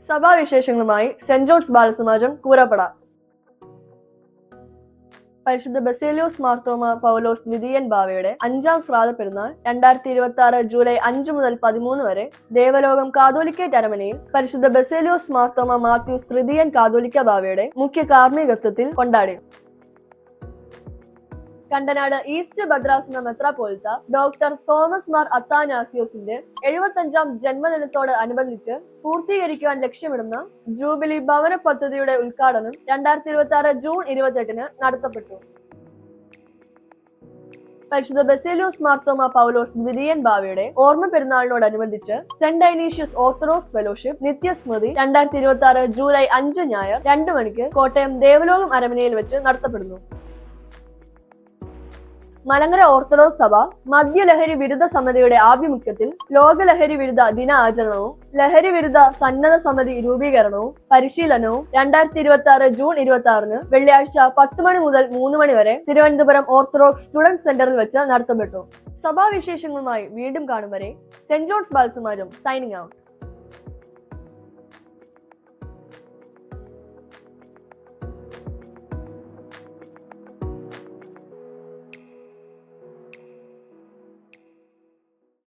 സഭാവിശേഷങ്ങളുമായി saint John's ബാലസമാജം Koorappada. പരിശുദ്ധ ബസേലിയോസ് മാർത്തോമ പൗലോസ് ദ്വിതീയൻ ബാവയുടെ 5ാം ശ്രാദ്ധ പെരുന്നാൾ 2026 ജൂലൈ 5 മുതൽ 13 വരെ ദേവലോകം കാതോലിക്കേറ്റ് അരമനയിൽ പരിശുദ്ധ ബസേലിയോസ് മാർത്തോമ മാത്യൂസ് തൃതീയൻ കാതോലിക്ക ബാവയുടെ മുഖ്യ കാർമ്മികത്വത്തിൽ കൊണ്ടാടി. കണ്ടനാട് ഈസ്റ്റ് ഭദ്രാസന മെത്രാപ്പോലിത്ത ഡോക്ടർ തോമസ് മാർ അത്താനാസിയോസിന്റെ 75ാം ജന്മദിനത്തോട് അനുബന്ധിച്ച് പൂർത്തീകരിക്കുവാൻ ലക്ഷ്യമിടുന്ന ജൂബിലി ഭവന പദ്ധതിയുടെ ഉദ്ഘാടനം 2026 ജൂൺ 28 നടത്തപ്പെട്ടു. പരിശുദ്ധ ബസേലിയോസ് മാർത്തോമ പൗലോസ് ദ്വിതീയൻ ബാവയുടെ ഓർമ്മ പെരുന്നാളിനോടനുബന്ധിച്ച് സെന്റ് ഡൈനീഷ്യസ് ഓർത്തഡോക്സ് ഫെലോഷിപ്പ് നിത്യസ്മൃതി 2026 ജൂലൈ 5 ഞായർ 2 മണിക്ക് കോട്ടയം ദേവലോകം അരമനയിൽ വെച്ച് നടത്തപ്പെടുന്നു. മലങ്കര ഓർത്തഡോക്സ് സഭ മദ്യലഹരി വിരുദ്ധ സമിതിയുടെ ആഭിമുഖ്യത്തിൽ ലോക ലഹരി വിരുദ്ധ ദിന ആചരണവും ലഹരി വിരുദ്ധ സന്നദ്ധ സമിതി രൂപീകരണവും പരിശീലനവും 2026 ജൂൺ 26 വെള്ളിയാഴ്ച 10 മണി മുതൽ 3 മണി വരെ തിരുവനന്തപുരം ഓർത്തഡോക്സ് സ്റ്റുഡന്റ് സെന്ററിൽ വെച്ച് നടത്തപ്പെട്ടു. സഭാവിശേഷങ്ങളുമായി വീണ്ടും കാണും വരെ സെന്റ് ജോൺസ് ബാലസമാജം സൈനിങ് ഔട്ട്.